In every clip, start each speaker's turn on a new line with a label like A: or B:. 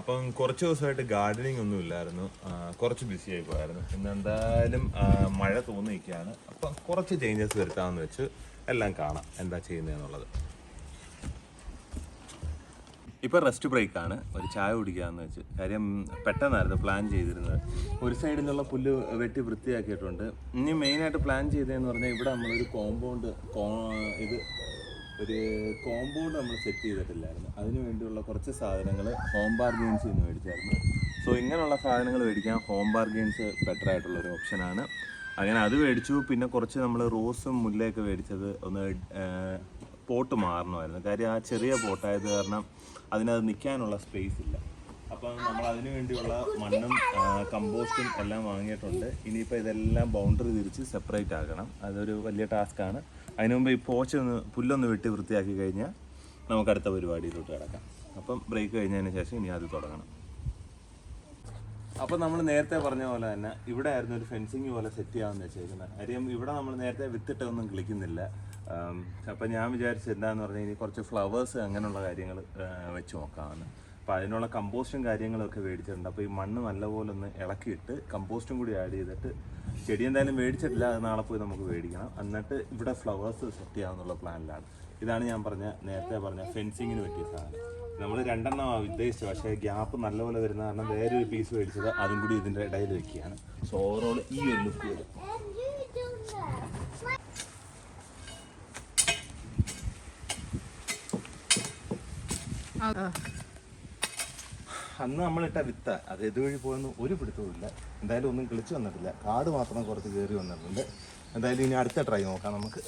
A: അപ്പം കുറച്ച് ദിവസമായിട്ട് ഗാർഡനിങ് ഒന്നും ഇല്ലായിരുന്നു, കുറച്ച് ബിസി ആയി പോയായിരുന്നു. ഇന്ന് എന്തായാലും മഴ തോന്നിയിരിക്കുകയാണ്. അപ്പം കുറച്ച് ചേഞ്ചസ് വരുത്താമെന്ന് വെച്ച് എല്ലാം കാണാം എന്താ ചെയ്യുന്നതെന്നുള്ളത്. ഇപ്പം റെസ്റ്റ് ബ്രേക്കാണ്, ഒരു ചായ കുടിക്കാമെന്ന് വെച്ച്. കാര്യം പെട്ടെന്നായിരുന്നു പ്ലാൻ ചെയ്തിരുന്നത്. ഒരു സൈഡിൽ നിന്നുള്ള പുല്ല് വെട്ടി വൃത്തിയാക്കിയിട്ടുണ്ട്. ഇനി മെയിനായിട്ട് പ്ലാൻ ചെയ്തതെന്ന് പറഞ്ഞാൽ ഇവിടെ നമ്മളൊരു കോമ്പൗണ്ട് നമ്മൾ സെറ്റ് ചെയ്തിട്ടില്ലായിരുന്നു. അതിന് വേണ്ടിയുള്ള കുറച്ച് സാധനങ്ങൾ ഹോം ബാർഗെയിൻസിൽ നിന്ന് മേടിച്ചായിരുന്നു. സോ ഇങ്ങനെയുള്ള സാധനങ്ങൾ മേടിക്കാൻ ഹോം ബാർഗെയിൻസ് ബെറ്റർ ആയിട്ടുള്ളൊരു ഓപ്ഷനാണ്. അങ്ങനെ അത് മേടിച്ചു. പിന്നെ കുറച്ച് നമ്മൾ റോസും മുല്ലയൊക്കെ മേടിച്ചത് ഒന്ന് പോട്ട് മാറണമായിരുന്നു. കാര്യം ആ ചെറിയ പോട്ടായത് കാരണം അതിനകത്ത് നിൽക്കാനുള്ള സ്പേസ് ഇല്ല. അപ്പം നമ്മൾ അതിന് വേണ്ടിയുള്ള മണ്ണും കമ്പോസ്റ്റും എല്ലാം വാങ്ങിയിട്ടുണ്ട്. ഇനിയിപ്പോൾ ഇതെല്ലാം ബൗണ്ടറി തിരിച്ച് സെപ്പറേറ്റ് ആക്കണം. അതൊരു വലിയ ടാസ്ക്കാണ്. അതിന് മുമ്പ് ഈ പുല്ലൊന്ന് വെട്ടി വൃത്തിയാക്കി കഴിഞ്ഞാൽ നമുക്ക് അടുത്ത പരിപാടിയിലോട്ട് കിടക്കാം. അപ്പം ബ്രേക്ക് കഴിഞ്ഞതിന് ശേഷം ഇനി അത് തുടങ്ങണം. അപ്പം നമ്മൾ നേരത്തെ പറഞ്ഞ പോലെ തന്നെ ഇവിടെ ആയിരുന്നു ഒരു ഫെൻസിങ് പോലെ സെറ്റ് ചെയ്യാമെന്ന് വെച്ചേക്കുന്നത്. കാര്യം ഇവിടെ നമ്മൾ നേരത്തെ വിത്തിട്ടൊന്നും കളിക്കുന്നില്ല. അപ്പം ഞാൻ വിചാരിച്ചത് എന്താണെന്ന് പറഞ്ഞാൽ ഇനി കുറച്ച് ഫ്ലവേഴ്സ് അങ്ങനെയുള്ള കാര്യങ്ങൾ വെച്ച് നോക്കാമെന്ന്. അപ്പോൾ അതിനുള്ള കമ്പോസ്റ്റും കാര്യങ്ങളൊക്കെ മേടിച്ചിട്ടുണ്ട്. അപ്പോൾ ഈ മണ്ണ് നല്ലപോലെ ഒന്ന് ഇളക്കിയിട്ട് കമ്പോസ്റ്റും കൂടി ആഡ് ചെയ്തിട്ട്, ചെടി എന്തായാലും മേടിച്ചിട്ടില്ല, അത് നാളെ പോയി നമുക്ക് മേടിക്കണം. എന്നിട്ട് ഇവിടെ ഫ്ലവേഴ്സ് സെറ്റ് ചെയ്യാമെന്നുള്ള പ്ലാനിലാണ്. ഇതാണ് ഞാൻ നേരത്തെ പറഞ്ഞ ഫെൻസിങ്ങിന് പറ്റിയ സാധനം. നമ്മൾ 2 ഉദ്ദേശിച്ചത്, പക്ഷേ ഗ്യാപ്പ് നല്ലപോലെ വരുന്ന കാരണം വേറൊരു പീസ് മേടിച്ചത് അതും കൂടി ഇതിൻ്റെ ഇടയിൽ വെക്കുകയാണ്. സോ ഓവറോൾ ഈ ഒരു ലുക്ക് വരും. അന്ന് നമ്മളിട്ട വിത്ത അത് ഇതുവഴി പോയെന്ന് ഒരു പിടുത്തവുമില്ല. എന്തായാലും ഒന്നും കിളിച്ച് വന്നിട്ടില്ല. കാട് മാത്രം കുറച്ച് കയറി വന്നിട്ടുണ്ട്. എന്തായാലും ഇനി അടുത്ത ട്രൈ നോക്കാം നമുക്ക്.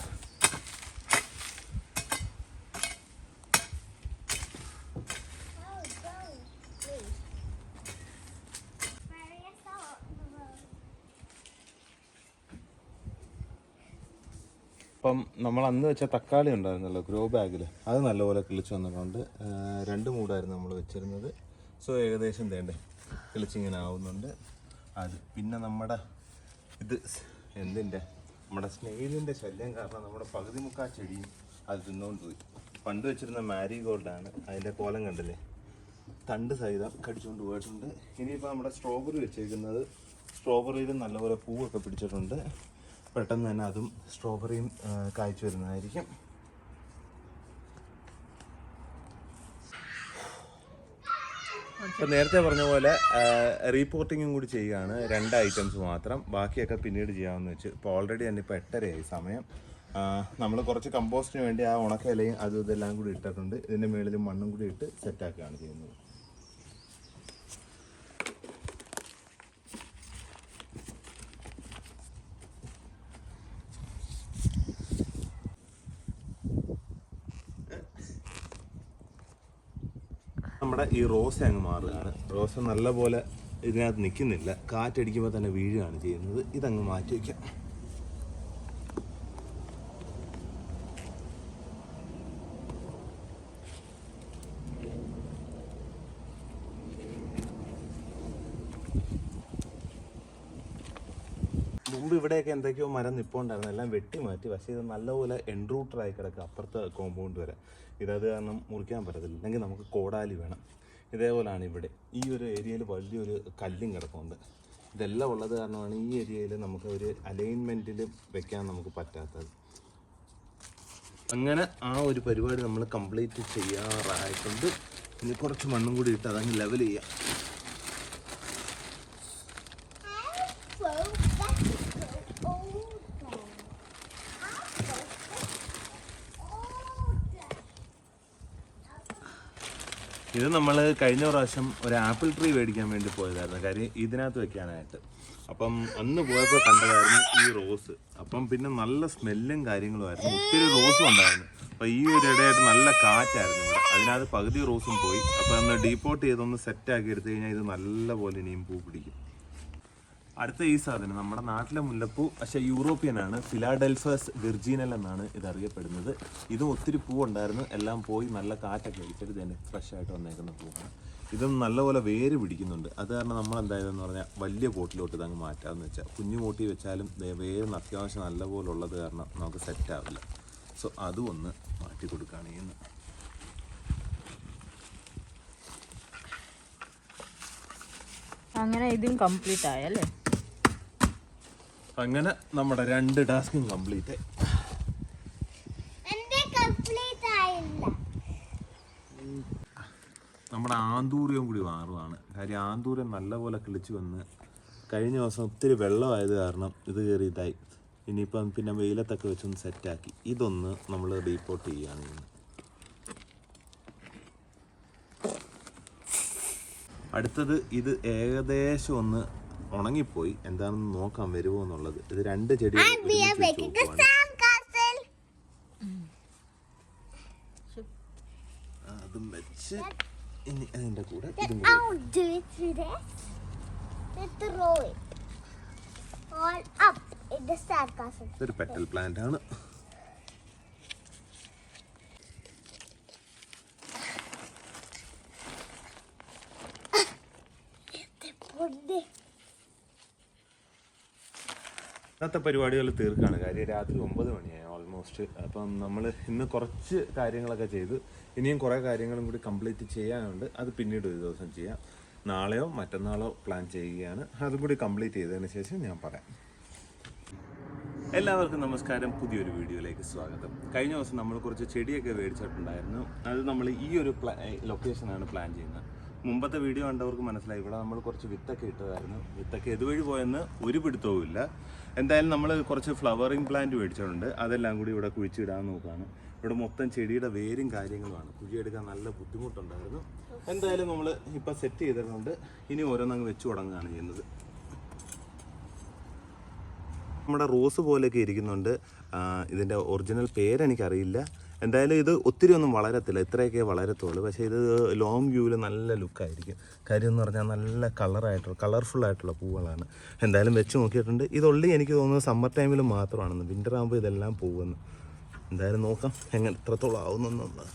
A: അപ്പം നമ്മൾ അന്ന് വെച്ച തക്കാളി ഉണ്ടായിരുന്നല്ലോ ഗ്രോ ബാഗിൽ, അത് നല്ലപോലെ കിളിച്ച് വന്നിട്ടുണ്ട്. 2 മൂടായിരുന്നു നമ്മൾ വെച്ചിരുന്നത്. സോ ഏകദേശം തേണ്ടേ കിളിച്ചിങ്ങനെ ആവുന്നുണ്ട്. അത് പിന്നെ നമ്മുടെ നമ്മുടെ സ്നെയിലിൻ്റെ ശല്യം കാരണം നമ്മുടെ പകുതി മുക്കാൽ ചെടിയും അത് തിന്നുകൊണ്ട് പോയി. പണ്ട് വെച്ചിരുന്ന മാരിഗോൾഡാണ്, അതിൻ്റെ കോലം കണ്ടില്ലേ, തണ്ട് സഹിതം കടിച്ചുകൊണ്ട് പോയിട്ടുണ്ട്. ഇനിയിപ്പോൾ നമ്മുടെ സ്ട്രോബെറി വെച്ചേക്കുന്നത്, സ്ട്രോബെറിയിലും നല്ലപോലെ പൂവൊക്കെ പിടിച്ചിട്ടുണ്ട്. പെട്ടെന്ന് തന്നെ അതും സ്ട്രോബെറിയും കായ്ച്ചു വരുന്നതായിരിക്കും. ഇപ്പം നേരത്തെ പറഞ്ഞ പോലെ റീപോർട്ടിങ്ങും കൂടി ചെയ്യുകയാണ്. 2 ഐറ്റംസ് മാത്രം, ബാക്കിയൊക്കെ പിന്നീട് ചെയ്യാമെന്ന് വെച്ച്. ഇപ്പോൾ ഓൾറെഡി തന്നെ ഇപ്പോൾ 8:30 സമയം. നമ്മൾ കുറച്ച് കമ്പോസ്റ്റിന് വേണ്ടി ആ ഉണക്കയിലയും അതും ഇതെല്ലാം കൂടി ഇട്ടിട്ടുണ്ട്. ഇതിൻ്റെ മുകളിൽ മണ്ണും കൂടി ഇട്ട് സെറ്റാക്കുകയാണ് ചെയ്യുന്നത്. നമ്മുടെ ഈ റോസ് അങ്ങ് മാറുകയാണ്. റോസ് നല്ലപോലെ ഇതിനകത്ത് നിൽക്കുന്നില്ല, കാറ്റടിക്കുമ്പോൾ തന്നെ വീഴുകയാണ് ചെയ്യുന്നത്. ഇതങ്ങ് മാറ്റി വയ്ക്കാം. മുമ്പ് ഇവിടെയൊക്കെ എന്തൊക്കെയോ മരം നിൽപ്പുണ്ടായിരുന്നു, എല്ലാം വെട്ടി മാറ്റി. പക്ഷേ ഇത് നല്ലപോലെ എൻറൂട്ടറായി കിടക്കുക അപ്പുറത്തെ കോമ്പൗണ്ട് വരെ. ഇതത് കാരണം മുറിക്കാൻ പറ്റത്തില്ല, അല്ലെങ്കിൽ നമുക്ക് കോടാലി വേണം. ഇതേപോലെയാണ് ഇവിടെ ഈ ഒരു ഏരിയയിൽ വലിയൊരു കല്ലും കിടപ്പുണ്ട്. ഇതെല്ലാം ഉള്ളത് കാരണമാണ് ഈ ഏരിയയിൽ നമുക്ക് ഒരു അലൈൻമെൻറ്റിൽ വെക്കാൻ നമുക്ക് പറ്റാത്തത്. അങ്ങനെ ആ ഒരു പരിപാടി നമ്മൾ കംപ്ലീറ്റ് ചെയ്യാറായിട്ടുണ്ട്. ഇനി കുറച്ച് മണ്ണും കൂടി ഇട്ട് അതങ്ങ് ലെവൽ ചെയ്യാം. ഇത് നമ്മൾ കഴിഞ്ഞ പ്രാവശ്യം ഒരു ആപ്പിൾ ട്രീ മേടിക്കാൻ വേണ്ടി പോയതായിരുന്നു, കാര്യം ഇതിനകത്ത് വെക്കാനായിട്ട്. അപ്പം അന്ന് പോയപ്പോൾ കണ്ടതായിരുന്നു ഈ റോസ്. അപ്പം പിന്നെ നല്ല സ്മെല്ലും കാര്യങ്ങളുമായിരുന്നു, ഒത്തിരി റോസും ഉണ്ടായിരുന്നു. അപ്പോൾ ഈ ഒരു ഇടയായിട്ട് നല്ല കാറ്റായിരുന്നു ഇവിടെ. അതിനകത്ത് പകുതി റോസും പോയി. അപ്പോൾ ഒന്ന് ഡീപ്പോർട്ട് ചെയ്തൊന്ന് സെറ്റാക്കി എടുത്തു കഴിഞ്ഞാൽ ഇത് നല്ലപോലെ ഇനിയും പൂ പിടിക്കും. അടുത്ത ഈ സാധനം നമ്മുടെ നാട്ടിലെ മുല്ലപ്പൂ, പക്ഷേ യൂറോപ്യനാണ്. ഫിലാഡൽഫസ് വിർജീനൽ എന്നാണ് ഇത് അറിയപ്പെടുന്നത്. ഇതും ഒത്തിരി പൂവുണ്ടായിരുന്നു, എല്ലാം പോയി. നല്ല കാറ്റൊക്കെ അടിച്ചിട്ട് തന്നെ ഫ്രഷ് ആയിട്ട് വന്നേക്കുന്ന പൂവാണ്. ഇതും നല്ലപോലെ വേര് പിടിക്കുന്നുണ്ട്. അത് കാരണം നമ്മൾ എന്തായതെന്ന് പറഞ്ഞാൽ വലിയ പോട്ടിലോട്ട് ഇതങ്ങ് മാറ്റാമെന്ന് വെച്ചാൽ, കുഞ്ഞു പോട്ടി വെച്ചാലും വേരിന് അത്യാവശ്യം നല്ലപോലെ ഉള്ളത് കാരണം നമുക്ക് സെറ്റാവില്ല. സോ അതും ഒന്ന് മാറ്റി കൊടുക്കുകയാണ് ചെയ്യുന്നത്.
B: അങ്ങനെ ഇതും കംപ്ലീറ്റ് ആയല്ലേ?
A: അങ്ങനെ നമ്മുടെ 2 ടാസ്കും കംപ്ലീറ്റ് ആയി. നമ്മുടെ ആന്തൂറിയം കൂടി മാറുവാണ്. കാര്യം ആന്തൂറിയം നല്ലപോലെ കിളിച്ച് വന്ന് കഴിഞ്ഞ ദിവസം ഒത്തിരി വെള്ളമായത് കാരണം ഇത് കയറി ഇതായി. ഇനിയിപ്പം പിന്നെ വെയിലത്തൊക്കെ വെച്ചൊന്ന് സെറ്റാക്കി ഇതൊന്ന് നമ്മൾ ഡീപ്പോട്ട് ചെയ്യുകയാണ് ചെയ്യുന്നത്. അടുത്തത് ഇത് ഏകദേശം ഒന്ന് ഉണങ്ങിപ്പോയി. എന്താണെന്ന് നോക്കാൻ വരുമോ എന്നുള്ളത്. ഇത് 2 ചെടി അതും വെച്ച് ഇനി അതിൻ്റെ കൂടെ ഇതൊരു പെറ്റൽ പ്ലാന്റ് ആണ്. ഇന്നത്തെ പരിപാടികൾ തീർക്കാണ്. കാര്യം രാത്രി 9 മണിയായി ഓൾമോസ്റ്റ്. അപ്പം നമ്മൾ ഇന്ന് കുറച്ച് കാര്യങ്ങളൊക്കെ ചെയ്തു. ഇനിയും കുറേ കാര്യങ്ങളും കൂടി കംപ്ലീറ്റ് ചെയ്യാനുണ്ട്. അത് പിന്നീട് ഒരു ദിവസം ചെയ്യാം. നാളെയോ മറ്റന്നാളോ പ്ലാൻ ചെയ്യുകയാണ്. അതും കൂടി കംപ്ലീറ്റ് ചെയ്തതിന് ശേഷം ഞാൻ പറയാം. എല്ലാവർക്കും നമസ്കാരം. പുതിയൊരു വീഡിയോയിലേക്ക് സ്വാഗതം. കഴിഞ്ഞ ദിവസം നമ്മൾ കുറച്ച് ചെടിയൊക്കെ മേടിച്ചിട്ടുണ്ടായിരുന്നു. അത് നമ്മൾ ഈ ഒരു ലൊക്കേഷനാണ് പ്ലാൻ ചെയ്യുന്നത്. മുമ്പത്തെ വീഡിയോ കണ്ടവർക്ക് മനസ്സിലായി. ഇവിടെ നമ്മൾ കുറച്ച് വിത്തൊക്കെ ഇട്ടതായിരുന്നു. വിത്തൊക്കെ ഇതുവഴി പോയെന്ന് ഒരു പിടുത്തവും ഇല്ല. എന്തായാലും നമ്മൾ കുറച്ച് ഫ്ലവറിങ് പ്ലാന്റ് മേടിച്ചിട്ടുണ്ട്. അതെല്ലാം കൂടി ഇവിടെ കുഴിച്ചിടാൻ നോക്കുകയാണ്. ഇവിടെ മൊത്തം ചെടിയുടെ വേരും കാര്യങ്ങളുമാണ്. കുഴിയെടുക്കാൻ നല്ല ബുദ്ധിമുട്ടുണ്ടായിരുന്നു. എന്തായാലും നമ്മൾ ഇപ്പം സെറ്റ് ചെയ്തിട്ടുണ്ട്. ഇനി ഓരോന്നങ്ങ് വെച്ച് തുടങ്ങുകയാണ് ചെയ്യുന്നത്. നമ്മുടെ റോസ് പോലെയൊക്കെ ഇരിക്കുന്നുണ്ട്. ഇതിൻ്റെ ഒറിജിനൽ പേരെനിക്കറിയില്ല. എന്തായാലും ഇത് ഒത്തിരി ഒന്നും വളരത്തില്ല. ഇത്രയൊക്കെ വളരത്തുള്ളൂ. പക്ഷേ ഇത് ലോങ് വ്യൂവിൽ നല്ല ലുക്കായിരിക്കും. കാര്യം എന്ന് പറഞ്ഞാൽ നല്ല കളർഫുള്ളായിട്ടുള്ള പൂവുകളാണ്. എന്തായാലും വെച്ച് നോക്കിയിട്ടുണ്ട്. ഇതുള്ളി എനിക്ക് തോന്നുന്നത് സമ്മർ ടൈമിൽ മാത്രമാണെന്ന്. വിൻ്റർ ആകുമ്പോൾ ഇതെല്ലാം പോകുമെന്ന്. എന്തായാലും നോക്കാം എങ്ങനെ എത്രത്തോളം ആവുന്നെന്നുള്ളത്.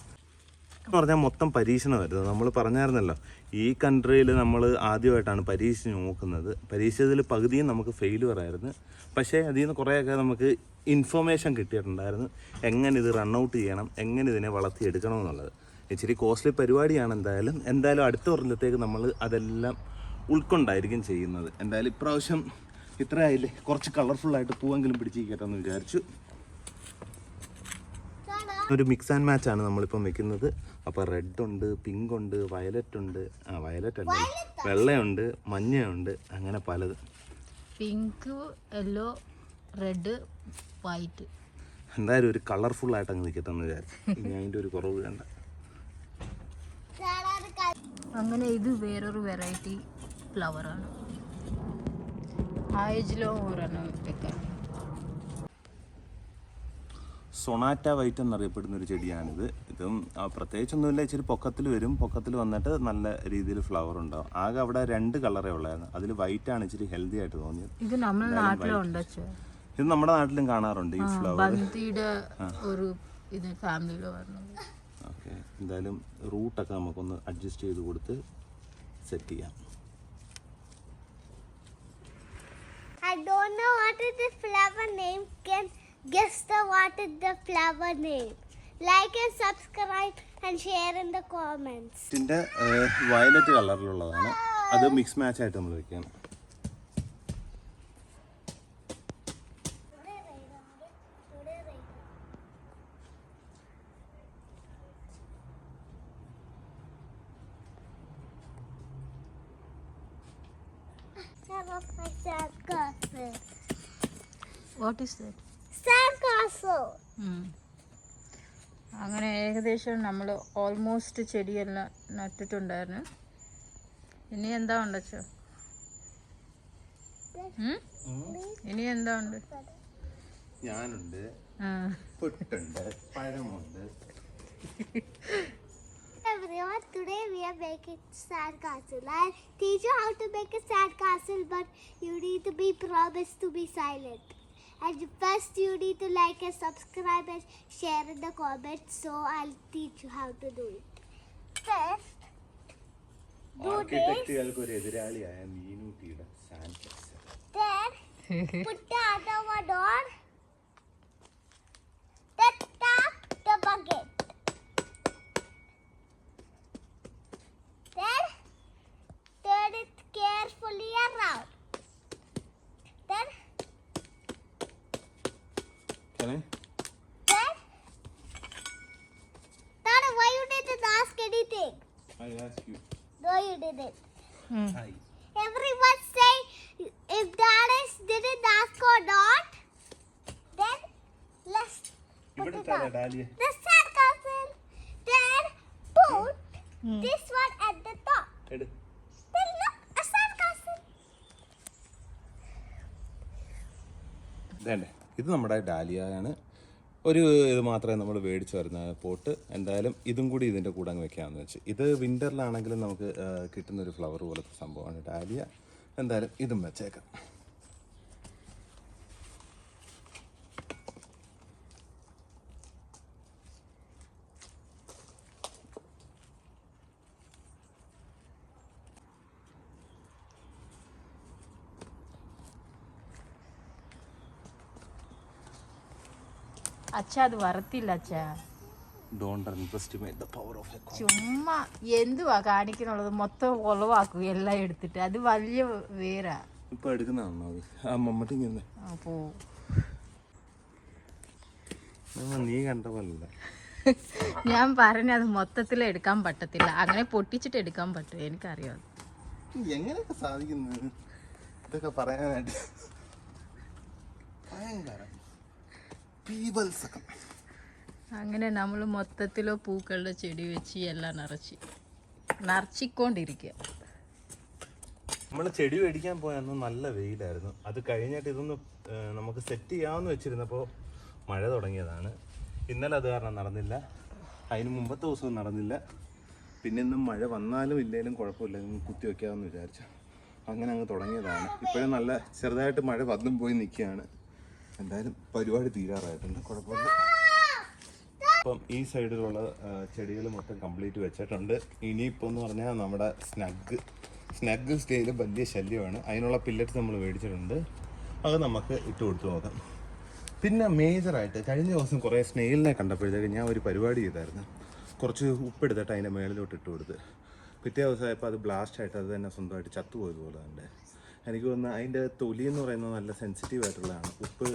A: എന്ന് പറഞ്ഞാൽ മൊത്തം പരീക്ഷണമായിരുന്നു. നമ്മൾ പറഞ്ഞായിരുന്നല്ലോ, ഈ കൺട്രിയിൽ നമ്മൾ ആദ്യമായിട്ടാണ് പരീക്ഷിച്ച് നോക്കുന്നത്. പരീക്ഷിച്ചതിൽ പകുതിയും നമുക്ക് ഫെയിലുവർ ആയിരുന്നു. പക്ഷേ അതിൽ നിന്ന് കുറേയൊക്കെ നമുക്ക് ഇൻഫർമേഷൻ കിട്ടിയിട്ടുണ്ടായിരുന്നു. എങ്ങനെ ഇത് റണ്ണൗട്ട് ചെയ്യണം, എങ്ങനെ ഇതിനെ വളർത്തിയെടുക്കണം എന്നുള്ളത്. ഇച്ചിരി കോസ്റ്റ്ലി പരിപാടിയാണ്. എന്തായാലും അടുത്ത വർഷത്തേക്ക് നമ്മൾ അതെല്ലാം ഉൾക്കൊണ്ടായിരിക്കും ചെയ്യുന്നത്. എന്തായാലും ഇപ്രാവശ്യം ഇത്ര ആയില്ലേ, കുറച്ച് കളർഫുള്ളായിട്ട് പൂവെങ്കിലും പിടിച്ചിരിക്കട്ടെന്ന് വിചാരിച്ചു. ഒരു മിക്സ് ആൻഡ് മാച്ച് ആണ് നമ്മളിപ്പം വെക്കുന്നത്. അപ്പോൾ റെഡ് ഉണ്ട്, പിങ്ക് ഉണ്ട്, വയലറ്റ് ഉണ്ട്, വയലറ്റ് അല്ല വെള്ളയുണ്ട്, മഞ്ഞയുണ്ട്, അങ്ങനെ പലത്.
B: Pink, yellow, red, white.
A: എന്തായാലും ഒരു കളർഫുള്ളായിട്ട് അങ്ങ് നിൽക്കട്ടെന്ന് വിചാരിച്ചു. ഇനി അതിൻ്റെ ഒരു കുറവ് വേണ്ട.
B: അങ്ങനെ ഇത് വേറൊരു വെറൈറ്റി ഫ്ലവറാണ്. ആയജിലോ ഒരെണ്ണം വെക്കാൻ.
A: സൊണാറ്റ വൈറ്റ് എന്നറിയപ്പെടുന്ന ഒരു ചെടിയാണിത്. ഇതും പ്രത്യേകിച്ചൊന്നുമില്ല. ഇച്ചിരി പൊക്കത്തിൽ വരും. പൊക്കത്തിൽ വന്നിട്ട് നല്ല രീതിയിൽ ഫ്ലവർ ഉണ്ടാവും. ആകെ അവിടെ 2 കളറേ ഉള്ളായിരുന്നു. അതിൽ വൈറ്റാണ് ഇച്ചിരി ഹെൽത്തി ആയിട്ട് തോന്നിയത്.
B: ഇത് നമ്മുടെ നാട്ടിലുണ്ട്.
A: ഇത് നമ്മുടെ നാട്ടിലും കാണാറുണ്ട് ഈ ഫ്ലവർ.
B: ഒരു ഇത് ഫാമിലിയിലോ വരുന്നത്.
A: ഓക്കെ, എന്തായാലും റൂട്ടൊക്കെ നമുക്കൊന്ന് അഡ്ജസ്റ്റ് ചെയ്ത് കൊടുത്ത് സെറ്റ് ചെയ്യാം.
C: I don't know what is the flower name. Can guess what is the flower name. Like and subscribe and share in the comments.
A: ഇതിൻ്റെ വയലറ്റ് കളറിലുള്ളതാണ്. അത് മിക്സ് മാച്ച് ആയിട്ട് നമ്മൾ വെക്കണം.
B: What is that?
C: Sandcastle.
B: അങ്ങനെ ഏകദേശം നമ്മൾ almost ചെടിയെല്ലാം നട്ടിട്ടുണ്ടായിരുന്നു. ഇനി എന്താ ഉണ്ടോ? ഇനി എന്താ ഉണ്ട്?
A: ഞാനുണ്ട്, പുട്ടുണ്ട്, പഴമുണ്ട്.
C: Everyone, today we are making sandcastle. I'll teach you how to make a sandcastle, but you need to be promised to be silent. And first you need to like and subscribe and share in the comments. So I'll teach you how to do it. First, do this.
A: ആർക്കിടെക്റ്റുകൾക്ക് ഒരു എതിരാളിയായ മീനൂട്ടിയുടെ sand castle.
C: Then put the other one on the top the bucket. Then turn it carefully
A: പറഞ്ഞേ?
C: Dada, why you didn't ask anything?
A: I asked you.
C: No, you didn't.
A: Hi.
C: Everyone say if Dada didn't ask or not, then let's put
A: ഇവിടെ
C: it
A: താഴെ
C: up.
A: Dahlia.
C: The sandcastle. Then put this one at the top.
A: എട്.
C: Then look, a sandcastle.
A: ഇതേണ്ടേ, ഇത് നമ്മുടെ ഡാലിയയാണ്. ഒരു ഇത് മാത്രമേ നമ്മൾ മേടിച്ച് വരുന്ന പോട്ട്. എന്തായാലും ഇതും കൂടി ഇതിൻ്റെ കൂടെ അങ്ങ് വെക്കാമെന്ന് വെച്ച്. ഇത് വിൻ്ററിലാണെങ്കിലും നമുക്ക് കിട്ടുന്നൊരു ഫ്ലവർ പോലത്തെ സംഭവമാണ് ഡാലിയ. എന്തായാലും ഇതും വെച്ചേക്കാം.
B: അച്ഛാ അത് വരത്തില്ല അച്ഛാ.
A: Don't underestimate the power of a cone.
B: ചുമ്മാ എന്തുവാ കാണിക്കുന്നുള്ളത്, മൊത്തം ഒളവാക്കും എല്ലാം എടുത്തിട്ട്. അത് വലിയ വേരാ.
A: ഇപ്പൊ എടുക്കുന്നതാണോ അത്? ആ മമ്മട്ടി ഇങ്ങനെ
B: അപ്പോ
A: നീ കണ്ട പോലല്ല.
B: ഞാൻ പറഞ്ഞ അത് മൊത്തത്തിൽ എടുക്കാൻ പറ്റത്തില്ല, അങ്ങനെ പൊട്ടിച്ചിട്ട് എടുക്കാൻ പറ്റും. എനിക്കറിയാം
A: എങ്ങനെയൊക്കെ സാധിക്കുന്നത് ഇതൊക്കെ പറയാനായിട്ട്. ഭയങ്കര പീബൽസകം.
B: അങ്ങനെ നമ്മൾ മൊത്തത്തിലോ പൂക്കളുടെ ചെടി വെച്ച് എല്ലാം നിറച്ചിക്കൊണ്ടിരിക്കുക.
A: നമ്മൾ ചെടി മേടിക്കാൻ പോയന്ന് നല്ല വെയിലായിരുന്നു. അത് കഴിഞ്ഞിട്ട് ഇതൊന്ന് നമുക്ക് സെറ്റ് ചെയ്യാമെന്ന് വെച്ചിരുന്നപ്പോൾ മഴ തുടങ്ങിയതാണ്. ഇന്നലെ അത് കാരണം നടന്നില്ല, അതിന് മുമ്പത്തെ ദിവസവും നടന്നില്ല. പിന്നെ ഇന്നും മഴ വന്നാലും ഇല്ലെങ്കിലും കുഴപ്പമില്ല, കുത്തി വയ്ക്കാമെന്ന് വിചാരിച്ചു. അങ്ങനെ അങ്ങ് തുടങ്ങിയതാണ്. ഇപ്പോഴും നല്ല ചെറുതായിട്ട് മഴ വന്നും പോയി നിൽക്കുകയാണ്. എന്തായാലും പരിപാടി തീരാറായിട്ടുണ്ട്, കുഴപ്പമില്ല. അപ്പം ഈ സൈഡിലുള്ള ചെടികൾ മൊത്തം കംപ്ലീറ്റ് വെച്ചിട്ടുണ്ട്. ഇനിയിപ്പോൾ എന്ന് പറഞ്ഞാൽ നമ്മുടെ സ്നഗ് സ്റ്റേയിൽ വലിയ ശല്യമാണ്. അതിനുള്ള പില്ലറ്റ്സ് നമ്മൾ മേടിച്ചിട്ടുണ്ട്, അത് നമുക്ക് ഇട്ട് കൊടുത്ത് നോക്കാം. പിന്നെ മേജറായിട്ട് കഴിഞ്ഞ ദിവസം കുറേ സ്നെയിലിനെ കണ്ടപ്പോഴത്തേക്ക് ഞാൻ ഒരു പരിപാടി ചെയ്തായിരുന്നു. കുറച്ച് ഉപ്പെടുത്തിട്ട് അതിൻ്റെ മേളിലോട്ട് ഇട്ട് കൊടുത്ത്. പിറ്റേ ദിവസമായപ്പോൾ അത് ബ്ലാസ്റ്റായിട്ട് അത് തന്നെ സ്വന്തമായിട്ട് ചത്തുപോയതുപോലെ തന്നെ. എനിക്ക് തോന്നുന്നത് അതിൻ്റെ തൊലി എന്ന് പറയുന്നത് നല്ല സെൻസിറ്റീവ് ആയിട്ടുള്ളതാണ്. ഉപ്പ്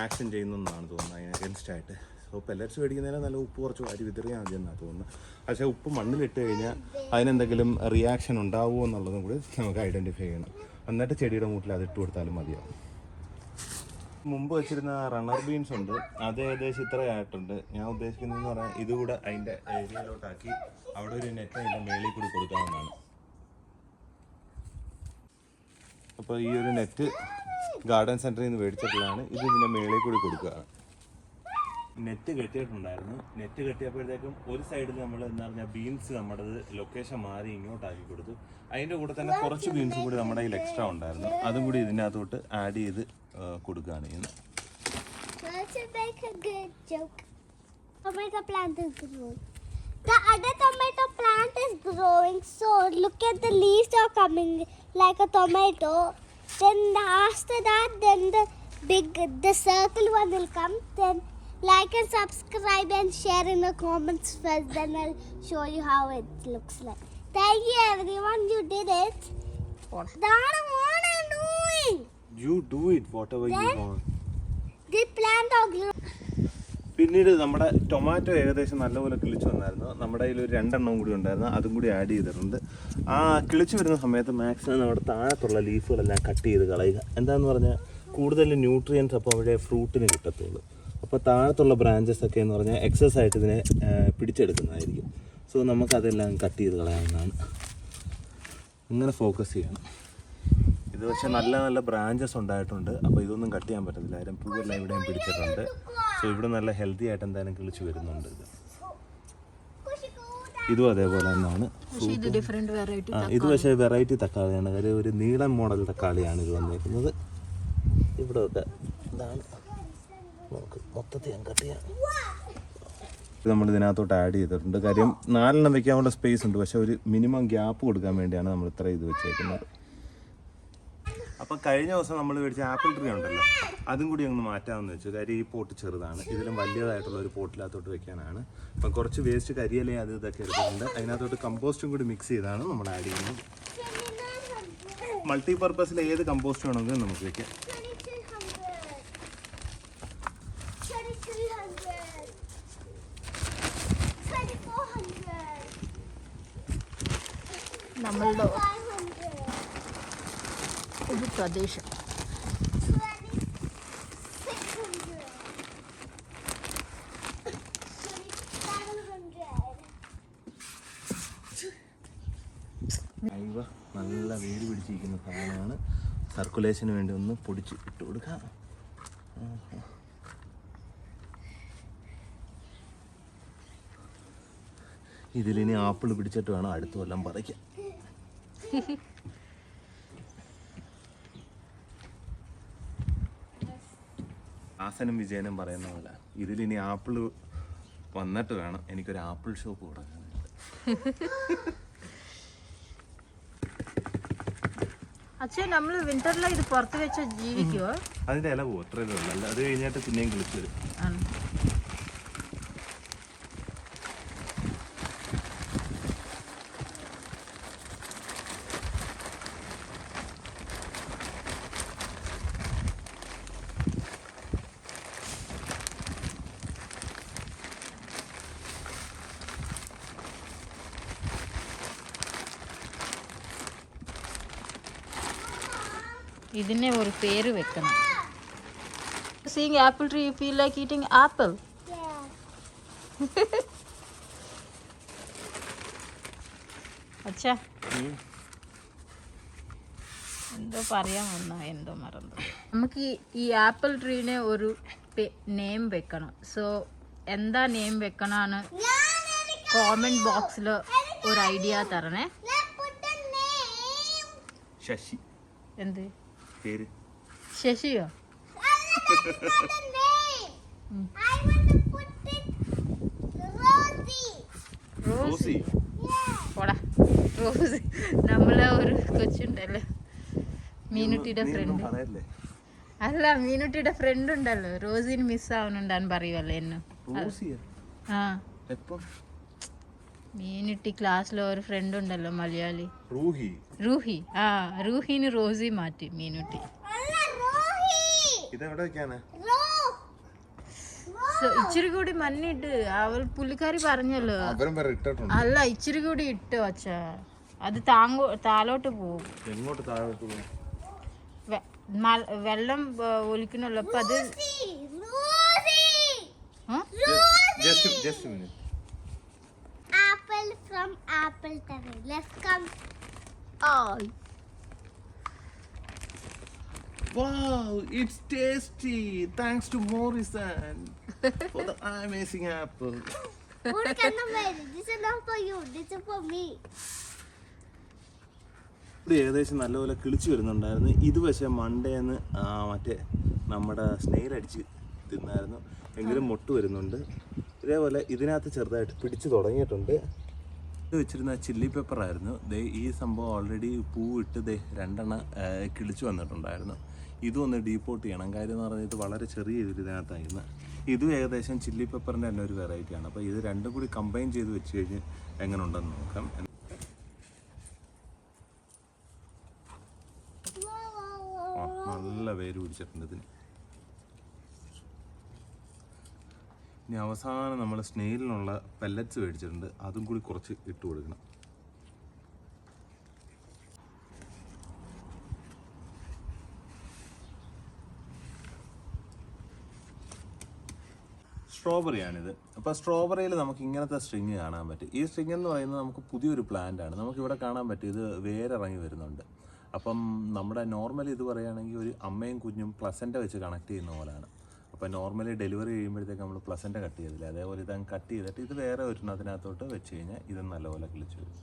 A: ആക്ഷൻ ചെയ്യുന്നതെന്നാണ് തോന്നുന്നത് അതിന് അഗൻസ്റ്റായിട്ട്. അപ്പോൾ പെല്ലറ്റ്സ് മേടിക്കുന്നതിന് നല്ല ഉപ്പ് കുറച്ച് വാരി വിതറിയാൽ മതി എന്നാണ് തോന്നുന്നത്. പക്ഷേ ഉപ്പ് മണ്ണിലിട്ട് കഴിഞ്ഞാൽ അതിനെന്തെങ്കിലും റിയാക്ഷൻ ഉണ്ടാവുമോ എന്നുള്ളതും കൂടി നമുക്ക് ഐഡൻറ്റിഫൈ ചെയ്യണം. എന്നിട്ട് ചെടിയുടെ മൂട്ടിൽ അത് ഇട്ട് കൊടുത്താലും മതിയാവും. മുമ്പ് വെച്ചിരുന്ന റണ്ണർ ബീൻസ് ഉണ്ട്, അത് ഏകദേശം ഇത്രയായിട്ടുണ്ട്. ഞാൻ ഉദ്ദേശിക്കുന്നതെന്ന് പറഞ്ഞാൽ ഇതുകൂടെ അതിൻ്റെ ഏരിയയിലോട്ടാക്കി അവിടെ ഒരു നെറ്റ് അതിൻ്റെ മേളിൽ കൂടി കൊടുക്കാവുന്നതാണ്. അപ്പോൾ ഈ ഒരു നെറ്റ് ഗാർഡൻ സെൻറ്ററിൽ നിന്ന് മേടിച്ചിട്ടുള്ളതാണ്. ഇത് ഇതിൻ്റെ മേളിൽ കൂടി കൊടുക്കുകയാണ്. നെറ്റ് കെട്ടിയിട്ടുണ്ടായിരുന്നു. നെറ്റ് കെട്ടിയപ്പോഴത്തേക്കും ഒരു സൈഡിൽ നമ്മൾ എന്താ പറഞ്ഞാൽ ബീൻസ് നമ്മുടെ ലൊക്കേഷൻ മാറി ഇങ്ങോട്ടാക്കി കൊടുത്തു. അതിൻ്റെ കൂടെ തന്നെ കുറച്ച് ബീൻസ് കൂടി നമ്മുടെ കയ്യിൽ എക്സ്ട്രാ ഉണ്ടായിരുന്നു, അതും കൂടി ഇതിൻ്റെ അകത്തോട്ട് ആഡ് ചെയ്ത് കൊടുക്കുകയാണ് ചെയ്യുന്നത്.
C: Tomato plant is growing. The other tomato plant is growing. So look at the leaves are coming like a tomato. Then after that, then the circle one will come. Then like and subscribe and share in the comments first. Then I'll show you how it looks like. Thank you everyone. You did it. That's what I'm doing.
A: You do it whatever you want.
C: The plant are growing.
A: പിന്നീട് നമ്മുടെ tomato ഏകദേശം നല്ലപോലെ കിളിച്ച് വന്നായിരുന്നു. നമ്മുടെ കയ്യിൽ ഒരു 2 എണ്ണം കൂടി ഉണ്ടായിരുന്നു, അതും കൂടി ആഡ് ചെയ്തിട്ടുണ്ട്. ആ കിളിച്ച് വരുന്ന സമയത്ത് മാക്സിമം നമ്മുടെ താഴത്തുള്ള ലീഫുകളെല്ലാം കട്ട് ചെയ്ത് കളയുക. എന്താണെന്ന് പറഞ്ഞാൽ കൂടുതൽ ന്യൂട്രിയൻസ് അപ്പോൾ അവിടെ ഫ്രൂട്ടിന് കിട്ടത്തുള്ളൂ. അപ്പോൾ താഴത്തുള്ള ബ്രാഞ്ചസ് ഒക്കെ എന്ന് പറഞ്ഞാൽ എക്സസ് ആയിട്ട് ഇതിനെ പിടിച്ചെടുക്കുന്നതായിരിക്കും. സോ നമുക്കതെല്ലാം കട്ട് ചെയ്ത് കളയാവുന്നതാണ്. ഇങ്ങനെ ഫോക്കസ് ചെയ്യണം. ഇത് പക്ഷേ നല്ല നല്ല ബ്രാഞ്ചസ് ഉണ്ടായിട്ടുണ്ട്. അപ്പോൾ ഇതൊന്നും കട്ട് ചെയ്യാൻ പറ്റത്തില്ല, കാര്യം പൂവെല്ലാം ഇവിടെയും പിടിച്ചിട്ടുണ്ട്. സോ ഇവിടെ നല്ല ഹെൽത്തി ആയിട്ട് എന്തായാലും കിളിച്ച് വരുന്നുണ്ട്. ഇതും അതേപോലെ തന്നെയാണ്. ഇത് പക്ഷേ വെറൈറ്റി തക്കാളിയാണ്, കാര്യം ഒരു നീളം മോഡൽ തക്കാളിയാണ് ഇത് വന്നേക്കുന്നത്. ഇവിടെ ഒക്കെ ഇതാണ്, നമുക്ക് മൊത്തത്തിൽ ഞാൻ കട്ട് ചെയ്യാം. ഇത് നമ്മൾ ഇതിനകത്തോട്ട് ആഡ് ചെയ്തിട്ടുണ്ട്, കാര്യം 4 എണ്ണം വെക്കാനുള്ള സ്പേസ് ഉണ്ട്. പക്ഷേ ഒരു മിനിമം ഗ്യാപ്പ് കൊടുക്കാൻ വേണ്ടിയാണ് നമ്മൾ ഇത്ര ഇത് വെച്ചേക്കുന്നത്. അപ്പം കഴിഞ്ഞ ദിവസം നമ്മൾ മേടിച്ച ആപ്പിൾ ട്രീ ഉണ്ടല്ലോ, അതും കൂടി അങ്ങ് മാറ്റാമെന്ന് വെച്ചു. കാര്യം ഈ പോട്ട് ചെറുതാണ്, ഇതിലും വലിയതായിട്ടുള്ള ഒരു പോട്ടിനകത്തോട്ട് വെക്കാനാണ്. അപ്പം കുറച്ച് വേസ്റ്റ് കരിയിലയും അത് ഇതൊക്കെ എടുത്തിട്ടുണ്ട്. അതിനകത്തോട്ട് കമ്പോസ്റ്റും കൂടി മിക്സ് ചെയ്താണ് നമ്മൾ ആഡ് ചെയ്യുന്നത്. മൾട്ടിപർപ്പസിൽ ഏത് കമ്പോസ്റ്റ് വേണമെങ്കിലും നമുക്ക് വെക്കാം.
B: നമ്മളുടെ
C: 500.
B: ഒരു പ്രദേശം.
C: 600. 700.
A: അയവ നല്ല വേര് പിടിച്ചിരിക്കുന്ന സാധനമാണ്. സർക്കുലേഷന് വേണ്ടി ഒന്ന് പൊടിച്ച് ഇട്ട് കൊടുക്കാം. ഇതിലിനി ആപ്പിൾ പിടിച്ചിട്ട് വേണം അടുത്ത കൊല്ലം പറിക്കാൻ. ആസനും വിജയനും പറയുന്ന പോലെ ഇതിലിനി ആപ്പിൾ വന്നിട്ട് വേണം എനിക്കൊരു ആപ്പിൾ ഷോപ്പ് തുടങ്ങാനായിട്ട്.
B: അച്ഛൻ നമ്മൾ വിന്ററിൽ ഇത് പുറത്ത് വെച്ച് ജീവിക്കുവോ?
A: അതിന്റെ ഇല പോകും, അത്രയേ ഉള്ളൂ. അല്ല അത് കഴിഞ്ഞിട്ട് പിന്നെയും കിളിച്ചു വരും.
B: ഇതിനെ ഒരു പേര് വെക്കണം. Seeing apple tree, you feel like eating apple.
C: Yeah.
B: അച്ഛാ എന്തോ പറയാൻ വന്നോ, എന്തോ മറന്നു. നമുക്ക് ഈ ആപ്പിൾ ട്രീനെ ഒരു നെയിം വെക്കണം. സോ എന്താ നെയിം വെക്കണമെന്ന് കോമെന്റ് ബോക്സിൽ ഒരു ഐഡിയ തരണേ.
C: Let's put the name.
A: Sasi
B: എന്ത്
A: പേര്?
B: ശശിയോ?
C: That's not the name. I want to put it Rosie.
A: Rosie.
C: Yeah.
B: പോടാ റോസ്. നമ്മളെ ഒരു കൊച്ചുണ്ടല്ലോ, മീനുട്ടിയുടെ ഫ്രണ്ട്.
A: പറയല്ലേ
B: അല്ല, മീനുട്ടിയുടെ ഫ്രണ്ട് ഉണ്ടല്ലോ, റോസിന് മിസ് ആവുന്നുണ്ടാന്ന് പറയുമല്ലോ എന്നെ.
A: റോസിയാ?
B: ആ
A: എപ്പം?
B: മീനുട്ടി ക്ലാസ്സിലെ ഒരു ഫ്രണ്ട് ഉണ്ടല്ലോ, മലയാളി.
A: റൂഹി.
B: റൂഹി. ആ റൂഹിന് റോസി മാറ്റി മീനുട്ടി.
C: അല്ല, റോഹി.
A: ഇതെവിടെ വെക്കാനാ?
B: സോ ഇച്ചിരി കൂടി മണ്ണിട്ട് അവൾ പുള്ളിക്കാരി പറഞ്ഞല്ലോ. അല്ല, ഇച്ചിരി കൂടി ഇട്ടോ അച്ഛാ, അത് താലോട്ട് പോവും.
A: എങ്ങോട്ട് താഴോട്ട് പോകും?
B: വെള്ളം ഒലിക്കണല്ലോ, അപ്പൊ അത്
C: Apple from Apple Tree. Let's come.
A: Wow, it's tasty. Thanks to Morrison for the amazing apple.
C: This is not for you. This is for me.
A: ഇത് ഏകദേശം നല്ലപോലെ കിളിച്ചു വരുന്നുണ്ടായിരുന്നു. ഇത് പക്ഷേ മണ്ടേന്ന് മറ്റേ നമ്മുടെ സ്നെയിൽ അടിച്ച് തിന്നായിരുന്നു. എങ്കിലും മൊട്ട് വരുന്നുണ്ട്. ഇതേപോലെ ഇതിനകത്ത് ചെറുതായിട്ട് പിടിച്ചു തുടങ്ങിയിട്ടുണ്ട്. ഇത് വെച്ചിരുന്ന ചില്ലി പെപ്പറായിരുന്നു. ഈ സംഭവം ഓൾറെഡി പൂവിട്ട് 2 കിളിച്ചു വന്നിട്ടുണ്ടായിരുന്നു. ഇതും ഒന്ന് ഡീപ്പോട്ട് ചെയ്യണം. കാര്യം എന്ന് പറഞ്ഞാൽ ഇത് വളരെ ചെറിയ ഇതിനകത്തായിരുന്നു. ഇതും ഏകദേശം ചില്ലി പെപ്പറിൻ്റെ തന്നെ ഒരു വെറൈറ്റിയാണ്. അപ്പോൾ ഇത് രണ്ടും കൂടി കമ്പൈൻ ചെയ്ത് വെച്ച് കഴിഞ്ഞ് എങ്ങനെ ഉണ്ടെന്ന് നോക്കാം. നല്ല വേര് പിടിച്ചിട്ടുണ്ട് ഇതിന്. ഇനി അവസാനം നമ്മൾ സ്നെയിലിനുള്ള പെല്ലറ്റ്സ് മേടിച്ചിട്ടുണ്ട്. അതും കൂടി കുറച്ച് ഇട്ട് കൊടുക്കണം. സ്ട്രോബെറിയാണിത്. അപ്പോൾ സ്ട്രോബെറിയിൽ നമുക്ക് ഇങ്ങനത്തെ സ്ട്രിങ് കാണാൻ പറ്റും. ഈ സ്ട്രിങ് എന്ന് പറയുന്നത് നമുക്ക് പുതിയൊരു പ്ലാന്റ് ആണ്. നമുക്കിവിടെ കാണാൻ പറ്റും, ഇത് വേരിറങ്ങി വരുന്നുണ്ട്. അപ്പം നമ്മുടെ നോർമലി ഇത് പറയുകയാണെങ്കിൽ ഒരു അമ്മയും കുഞ്ഞും പ്ലസൻ്റ വെച്ച് കണക്ട് ചെയ്യുന്ന പോലെയാണ്. അപ്പോൾ നോർമലി ഡെലിവറി ചെയ്യുമ്പോഴത്തേക്ക് നമ്മൾ പ്ലസൻ്റ കട്ട് ചെയ്തില്ല, അതേപോലെ ഇതങ്ങ് കട്ട് ചെയ്തിട്ട് ഇത് വേറെ ഒരെണ്ണത്തിനകത്തോട്ട് വെച്ച് കഴിഞ്ഞാൽ ഇത് നല്ലപോലെ കിളിച്ച് വരും.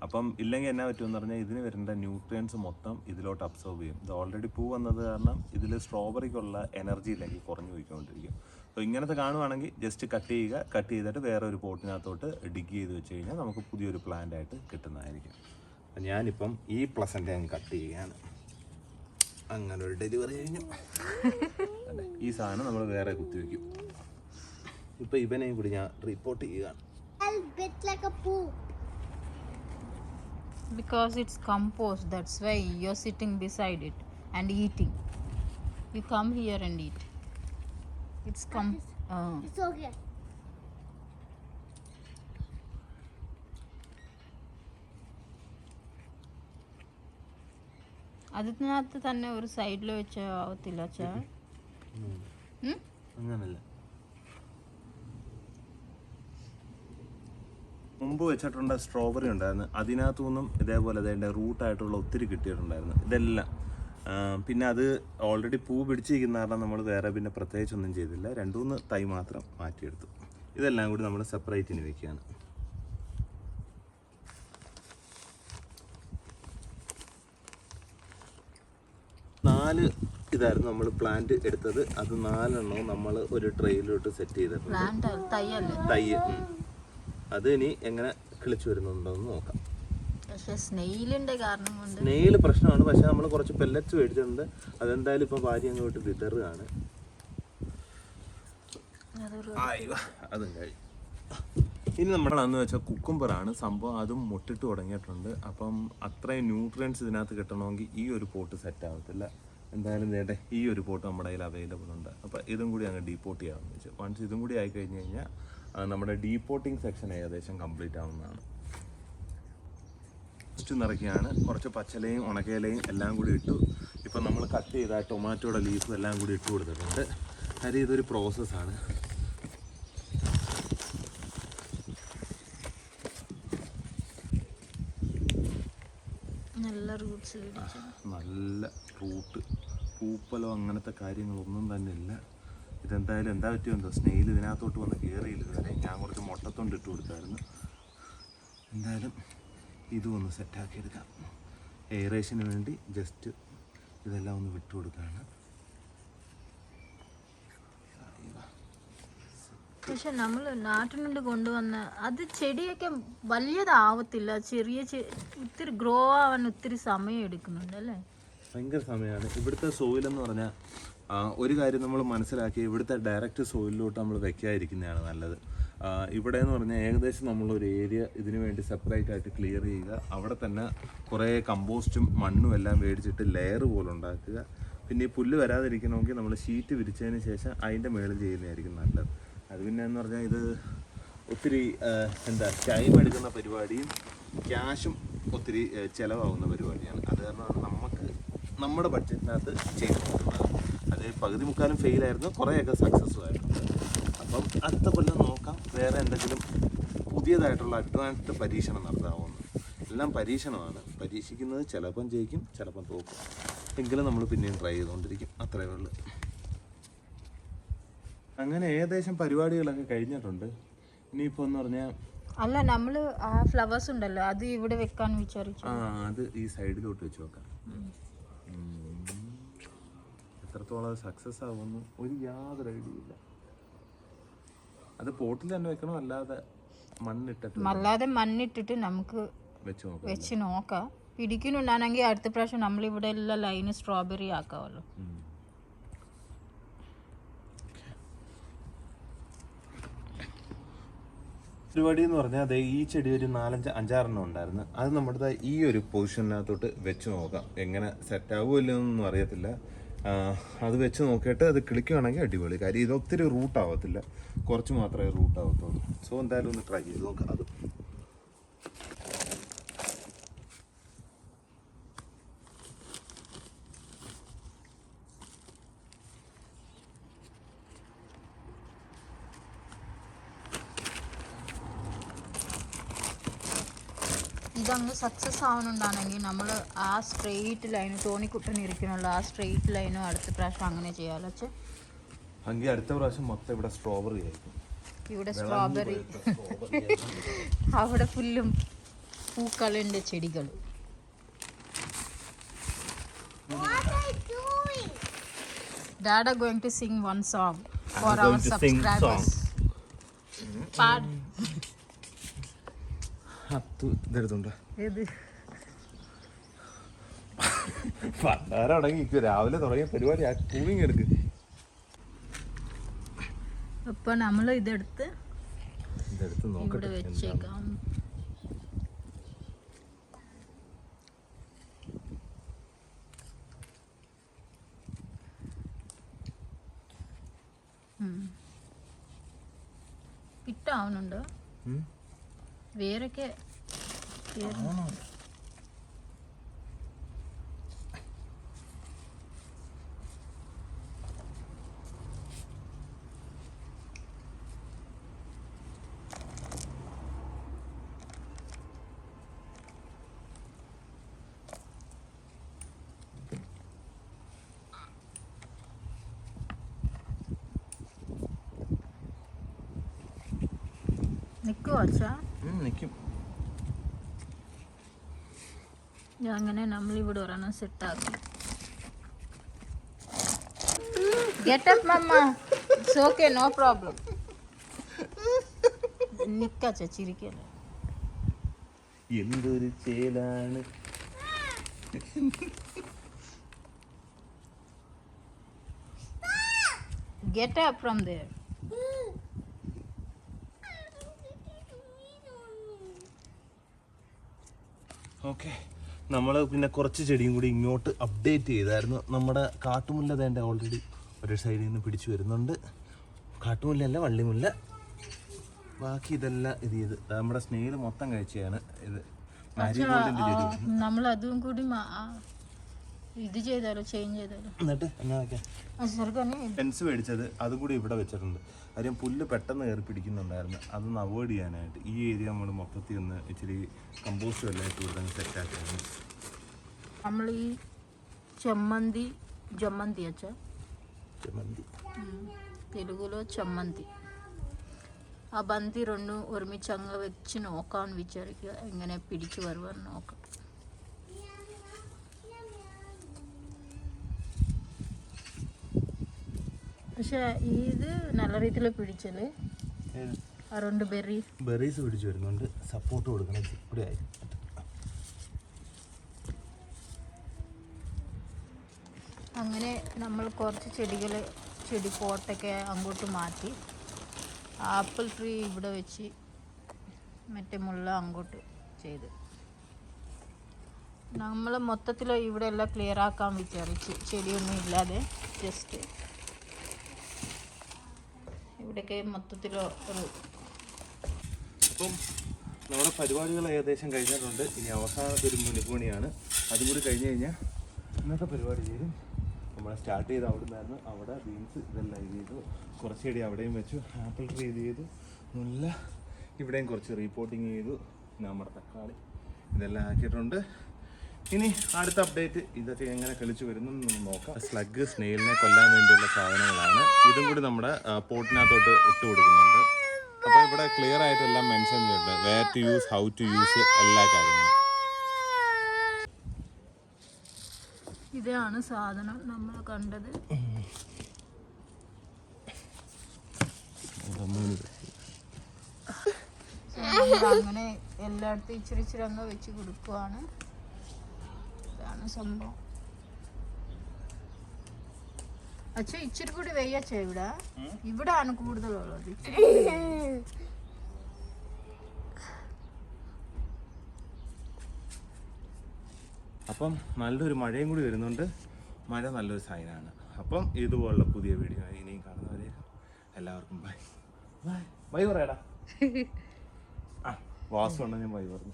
A: അപ്പം ഇല്ലെങ്കിൽ എന്നാ പറ്റുമെന്ന് പറഞ്ഞാൽ ഇതിന് വരേണ്ട ന്യൂട്രിയൻസ് മൊത്തം ഇതിലോട്ട് അബ്സോർബ് ചെയ്യും. ഇത് ഓൾറെഡി പൂ വന്നത് കാരണം ഇതിൽ സ്ട്രോബെറിക്കുള്ള എനർജി ഇല്ലെങ്കിൽ കുറഞ്ഞു പോയിക്കൊണ്ടിരിക്കും. അപ്പോൾ ഇങ്ങനത്തെ കാണുവാണെങ്കിൽ ജസ്റ്റ് കട്ട് ചെയ്യുക. കട്ട് ചെയ്തിട്ട് വേറെ ഒരു പോട്ടിനകത്തോട്ട് ഡിഗ് ചെയ്ത് വെച്ച് കഴിഞ്ഞാൽ നമുക്ക് പുതിയൊരു പ്ലാന്റ് ആയിട്ട് കിട്ടുന്നതായിരിക്കും. അപ്പം ഞാനിപ്പം ഈ പ്ലസൻ്റ് അങ്ങ് കട്ട് ചെയ്യുകയാണ്. അങ്ങനെ ഒരു ഡെലിവറി കഴിഞ്ഞു. അതെ, ഈ സാധനം നമ്മൾ വേറെ കുത്തിവെക്കും. ഇപ്പം ഇവനെയും കൂടി ഞാൻ റിപ്പോർട്ട് ചെയ്യുകയാണ്.
B: Because it's compost, that's why you're sitting beside it and eating. You come here and eat. It's
C: It's okay.
B: അതിനകത്ത് തന്നെ ഒരു സൈഡിൽ വെച്ച് ആവത്തില്ല അച്ഛാ.
A: അങ്ങനല്ല, മുമ്പ് വെച്ചിട്ടുണ്ട് സ്ട്രോബെറി ഉണ്ടായിരുന്നു, അതിനകത്തു നിന്നും ഇതേപോലെ അതിൻ്റെ റൂട്ടായിട്ടുള്ള ഒത്തിരി കിട്ടിയിട്ടുണ്ടായിരുന്നു ഇതെല്ലാം. പിന്നെ അത് ഓൾറെഡി പൂ പിടിച്ചിരിക്കുന്ന കാരണം നമ്മൾ വേറെ പിന്നെ പ്രത്യേകിച്ചൊന്നും ചെയ്തില്ല, 2-3 തൈ മാത്രം മാറ്റിയെടുത്തു. ഇതെല്ലാം കൂടി നമ്മൾ സെപ്പറേറ്റിന് വെക്കുകയാണ്. നാല് ഇതായിരുന്നു നമ്മൾ പ്ലാന്റ് എടുത്തത്. അത് 4 എണ്ണവും നമ്മൾ ഒരു ട്രെയിലോട്ട് സെറ്റ് ചെയ്തിട്ടുണ്ട്. തൈ അത് ഇനി എങ്ങനെ കിളിച്ചു വരുന്നുണ്ടോ എന്ന് നോക്കാം. സ്നെയിൽ പ്രശ്നമാണ്, പക്ഷെ നമ്മൾ കുറച്ച് പെല്ലറ്റ്സ് മേടിച്ചിട്ടുണ്ട്. അതെന്തായാലും ഇപ്പൊ ഭാര്യ അങ്ങോട്ട് വിതറുകയാണ്. അതും കഴിയും. ഇനി നമ്മളന്ന് വെച്ചാൽ കുക്കുംബറാണ് സംഭവം, അതും മുട്ടിട്ട് തുടങ്ങിയിട്ടുണ്ട്. അപ്പം അത്രയും ന്യൂട്രിയൻസ് ഇതിനകത്ത് കിട്ടണമെങ്കിൽ ഈ ഒരു പോട്ട് സെറ്റ് ആവത്തില്ല. എന്തായാലും നേട്ടെ ഈ ഒരു പോട്ട് നമ്മുടെ കയ്യിൽ അവൈലബിൾ ഉണ്ട്. അപ്പോൾ ഇതും കൂടി അങ്ങ് ഡീപ്പോട്ട് ചെയ്യാമെന്ന് വെച്ചു. വൺസ് ഇതും കൂടി ആയി കഴിഞ്ഞ് കഴിഞ്ഞാൽ നമ്മുടെ ഡീപ്പോട്ടിങ് സെക്ഷൻ ഏകദേശം കംപ്ലീറ്റ് ആവുന്നതാണ്. ചുറ്റും നിറയ്ക്കുകയാണ്. കുറച്ച് പച്ചലയും ഉണക്കയിലയും എല്ലാം കൂടി ഇട്ടു. ഇപ്പം നമ്മൾ കട്ട് ചെയ്ത ടൊമാറ്റോയുടെ ലീഫും എല്ലാം കൂടി ഇട്ട് കൊടുത്തിട്ടുണ്ട്. കാര്യം ഇതൊരു പ്രോസസ്സാണ്. നല്ല റൂട്ട്, പൂപ്പലോ അങ്ങനത്തെ കാര്യങ്ങളൊന്നും തന്നെ ഇല്ല. ഇതെന്തായാലും എന്താ പറ്റിയെന്തോ സ്നെയിൽ ഇതിനകത്തോട്ട് വന്ന് കയറിയില്ല ഇതുവരെ. ഞാൻ കുറച്ച് മുട്ടത്തൊണ്ട് ഇട്ട് കൊടുത്തായിരുന്നു. എന്തായാലും ഇതും ഒന്ന് സെറ്റാക്കി എടുക്കാം. എയറേഷന് വേണ്ടി ജസ്റ്റ് ഇതെല്ലാം ഒന്ന് വിട്ടു കൊടുക്കുകയാണ്.
B: പക്ഷെ നമ്മൾ നാട്ടിനുണ്ട് കൊണ്ടുവന്ന അത് ചെടിയൊക്കെ വലിയതാവത്തില്ല, ചെറിയ ഒത്തിരി ഗ്രോ ആവാൻ ഒത്തിരി സമയം എടുക്കുന്നുണ്ട് അല്ലേ?
A: ഭയങ്കര സമയമാണ്. ഇവിടുത്തെ സോയിലെന്ന് പറഞ്ഞാൽ ഒരു കാര്യം നമ്മൾ മനസ്സിലാക്കി, ഇവിടുത്തെ ഡയറക്റ്റ് സോയിലിലോട്ട് നമ്മൾ വെക്കാതിരിക്കുന്നതാണ് നല്ലത്. ഇവിടെ എന്ന് പറഞ്ഞാൽ ഏകദേശം നമ്മളൊരു ഏരിയ ഇതിനു വേണ്ടി സെപ്പറേറ്റ് ആയിട്ട് ക്ലിയർ ചെയ്യുക, അവിടെ തന്നെ കുറേ കമ്പോസ്റ്റും മണ്ണും എല്ലാം മേടിച്ചിട്ട് ലെയർ പോലെ ഉണ്ടാക്കുക. പിന്നെ ഈ പുല്ല് വരാതിരിക്കണമെങ്കിൽ നമ്മൾ ഷീറ്റ് വിരിച്ചതിന് ശേഷം അതിൻ്റെ മേളിൽ ചെയ്യുന്നതായിരിക്കും നല്ലത്. അത് പിന്നെ എന്ന് പറഞ്ഞാൽ ഇത് ഒത്തിരി ടൈം എടുക്കുന്ന പരിപാടിയും ക്യാഷും ഒത്തിരി ചിലവാകുന്ന പരിപാടിയാണ്. അത് കാരണമാണ് നമുക്ക് നമ്മുടെ ബഡ്ജറ്റിനകത്ത് ചെയ്ത് കൊടുക്കുന്നത്. അത് പകുതി മുക്കാലും ഫെയിലായിരുന്നു, കുറേയൊക്കെ സക്സസ്ഫുൾ ആയിട്ടുണ്ട്. അപ്പം അടുത്ത കൊല്ലം നോക്കാം വേറെ എന്തെങ്കിലും പുതിയതായിട്ടുള്ള അഡ്വാൻസ്ഡ് പരീക്ഷണം നടത്താവുന്നു. എല്ലാം പരീക്ഷണമാണ്. പരീക്ഷിക്കുന്നത് ചിലപ്പം ജയിക്കും, ചിലപ്പം തോക്കും. എങ്കിലും നമ്മൾ പിന്നെയും ട്രൈ ചെയ്തുകൊണ്ടിരിക്കും, അത്രയേ ഉള്ളൂ. അങ്ങനെ ഏകദേശം പരിപാടികളൊക്കെ കഴിഞ്ഞിട്ടുണ്ട്. ഇനിയിപ്പോൾ എന്ന് പറഞ്ഞാൽ
B: അല്ല, നമ്മൾ ആ ഫ്ലവേഴ്സ് ഉണ്ടല്ലോ അത് ഇവിടെ വെക്കാൻ വിചാരിച്ചു.
A: അത് ഈ സൈഡിലോട്ട് വെച്ച് നോക്കാം. എത്രത്തോളം സക്സസ് ആവുമെന്ന് യാതൊരു ഐഡിയ ഇല്ല. അത് പോട്ടിൽ തന്നെ വെക്കണം, അല്ലാതെ
B: മണ്ണിട്ടിട്ട് നമുക്ക് വെച്ച് നോക്കാം. പിടിക്കുന്നുണ്ടാണെങ്കിൽ അടുത്ത പ്രാവശ്യം നമ്മളിവിടെ എല്ലാം ലൈന് സ്ട്രോബെറി ആക്കാമല്ലോ.
A: പരിപാടി എന്ന് പറഞ്ഞാൽ അതെ ഈ ചെടി ഒരു 4-5-6 എണ്ണം ഉണ്ടായിരുന്നു. അത് നമ്മുടെ ഈ ഒരു പൊസിഷനകത്തോട്ട് വെച്ച് നോക്കാം. എങ്ങനെ സെറ്റ് ആവുമല്ലോന്നൊന്നും അറിയത്തില്ല. അത് വെച്ച് നോക്കിയിട്ട് അത് കിളിക്കുകയാണെങ്കിൽ അടിപൊളി. കാര്യം ഇത് ഒത്തിരി റൂട്ട് ആവത്തില്ല, കുറച്ച് മാത്രമേ റൂട്ട് ആവത്തുള്ളൂ. സോ എന്തായാലും ഒന്ന് ട്രൈ ചെയ്ത് നോക്കാം. അത്
B: ഇതങ്ങ് സക്സസ് ആവുന്നുണ്ടാണെങ്കിൽ നമ്മൾ ആ സ്ട്രെയിറ്റ് ലൈന് തോണിക്കുട്ടനിരിക്കണുള്ള ആ സ്ട്രെയിറ്റ് ലൈനും അടുത്ത പ്രാവശ്യം അങ്ങനെ ചെയ്യാമല്ലോ അച്ഛൻ.
A: അങ്ങനെ അടുത്ത പ്രാവശ്യം മൊത്തം ഇവിടെ സ്ട്രോബെറി ആയിരിക്കും.
B: ഇവിടെ സ്ട്രോബെറി, അവിടെ ഫുള്ളും പൂക്കളിൻ്റെ ചെടികൾ. Dada going to sing one song for our subscribers.
A: രാവിലെ തുടങ്ങിയ പരിപാടി കൂവിങ് എടുക്ക്.
B: അപ്പൊ നമ്മൾ ഇതെടുത്ത് ഇവിടെ വെച്ചേക്കാം. ഫിറ്റാവുന്നുണ്ട്. വേരൊക്കെ നിൽക്കുവോ അച്ഛാ?
A: നിൽക്കും.
B: അങ്ങനെ നമ്മളിവിടെ ഒരെണ്ണം സെറ്റാക്കും. Get up mama, it's okay, no problem. നിക്കച്ച ചിരിക്കല്ലേ.
A: എന്തൊരു ചേലാണ്.
B: Get up from there.
A: Okay, നമ്മൾ പിന്നെ കുറച്ച് ചെടിയും കൂടി ഇങ്ങോട്ട് അപ്ഡേറ്റ് ചെയ്തായിരുന്നു. നമ്മുടെ കാട്ടുമുല്ല തേണ്ട ഓൾറെഡി ഒരു സൈഡിൽ നിന്ന് പിടിച്ചു വരുന്നുണ്ട്. കാട്ടുമുല്ലല്ല, വള്ളിമുല്ല. ബാക്കി ഇതെല്ലാം ഇത് ചെയ്ത് നമ്മുടെ സ്നേഹിൽ മൊത്തം കഴിച്ചതാണ്. ഇത് മാരിഗോൾഡിന്റെ ചെടി.
B: നമ്മൾ അതും കൂടി ഇത് ചെയ്താലോ, ചേഞ്ച് ചെയ്താലോ.
A: എന്നിട്ട് എന്നാ വെക്കാം, ഫെൻസ് മേടിച്ചത് അതും കൂടി ഇവിടെ വെച്ചിട്ടുണ്ട്. കാര്യം പുല്ല് പെട്ടെന്ന് കയറി പിടിക്കുന്നുണ്ടായിരുന്നു. അതൊന്ന് അവോയ്ഡ് ചെയ്യാനായിട്ട് ഈ ഏരിയ നമ്മൾ മൊത്തത്തിൽ ഒന്ന് ഇച്ചിരി കമ്പോസ്റ്റ് എല്ലാം ഇവിടെ സെറ്റാക്കിയാണ്.
B: നമ്മൾ ഈ చెమ్మంది జమ్మంది అచ్చా,
A: ചെമ്മന്തി
B: తెలుగులో చెమ్మంది. ആ ബന്തി രണ്ടും ഒരുമിച്ച് അങ്ങ് വെച്ച് നോക്കാമെന്ന് വിചാരിക്കുക, എങ്ങനെ പിടിച്ചു വരുവാന്ന് നോക്കാം. പക്ഷെ ഇത് നല്ല രീതിയിൽ പിടിച്ചല്ലേ, ആ രണ്ട് ബെറീസ്
A: പിടിച്ചു വരുന്നുണ്ട്. സപ്പോർട്ട് കൊടുക്കണം ഇവിടെ ആയി.
B: അങ്ങനെ നമ്മൾ കുറച്ച് ചെടി പോട്ടൊക്കെ അങ്ങോട്ട് മാറ്റി ആപ്പിൾ ട്രീ ഇവിടെ വെച്ച് മറ്റേ മുള്ള അങ്ങോട്ട് ചെയ്ത് നമ്മൾ മൊത്തത്തിൽ ഇവിടെ എല്ലാം ക്ലിയർ ആക്കാൻ വിചാരിച്ച്, ചെടിയൊന്നും ഇല്ലാതെ ജസ്റ്റ് ഇവിടെയൊക്കെ മൊത്തത്തിൽ ഒരു.
A: അപ്പം നമ്മുടെ പരിപാടികൾ ഏകദേശം കഴിഞ്ഞിട്ടുണ്ട്. ഇനി അവസാനത്തെ ഒരു മുനിപ്പണിയാണ്. അതും കൂടി കഴിഞ്ഞ് കഴിഞ്ഞാൽ ഇന്നത്തെ പരിപാടി ചെയ്യും. നമ്മൾ സ്റ്റാർട്ട് ചെയ്ത് അവിടെ നിന്നായിരുന്നു. അവിടെ ബീൻസ് ഇതെല്ലാം ഇത് ചെയ്തു. കുറച്ച് ചെടി അവിടെയും വെച്ചു. ആപ്പിൾ ട്രീ ഇത് ചെയ്തു. മുല്ല ഇവിടെയും കുറച്ച് റീപോർട്ടിങ് ചെയ്തു. നമ്മുടെ തക്കാളി ഇതെല്ലാം ആക്കിയിട്ടുണ്ട്. ഇനി അടുത്ത അപ്ഡേറ്റ് ഇതൊക്കെ എങ്ങനെ കളിച്ചു വരുന്നു നോക്കാം. സ്ലഗ് സ്നെയിലിനെ കൊല്ലാൻ വേണ്ടിയുള്ള സാധനങ്ങളാണ്. ഇതും കൂടി നമ്മുടെ പോട്ടിനകത്തോട്ട് ഇട്ട് കൊടുക്കുന്നുണ്ട്. അപ്പോൾ ഇവിടെ ക്ലിയർ ആയിട്ടെല്ലാം മെൻഷൻ ചെയ്തിട്ടുണ്ട്, where to use, how to use, എല്ലാ കാര്യങ്ങളും.
B: ഇതാണ് സാധനം നമ്മൾ കണ്ടത്. അങ്ങനെ എല്ലായിടത്തും ഇച്ചിരി ഇച്ചിരി അങ്ങ് വെച്ച് കൊടുക്കുവാണ്. ഇതാണ് സംഭവം. അച്ഛ ഇച്ചിരി കൂടി വെയ്യച്ച, ഇവിടെ ആണ് കൂടുതലുള്ളത്.
A: അപ്പം നല്ലൊരു മഴയും കൂടി വരുന്നുണ്ട്. മഴ നല്ലൊരു സൈനാണ്. അപ്പം ഇതുപോലുള്ള പുതിയ വീഡിയോ ഇനിയും കാണുന്നവരെ എല്ലാവർക്കും ബൈ. ബൈ ബൈ പറയാടാ. വാസു ഉണ്ടെങ്കിൽ ബൈ പറഞ്ഞു.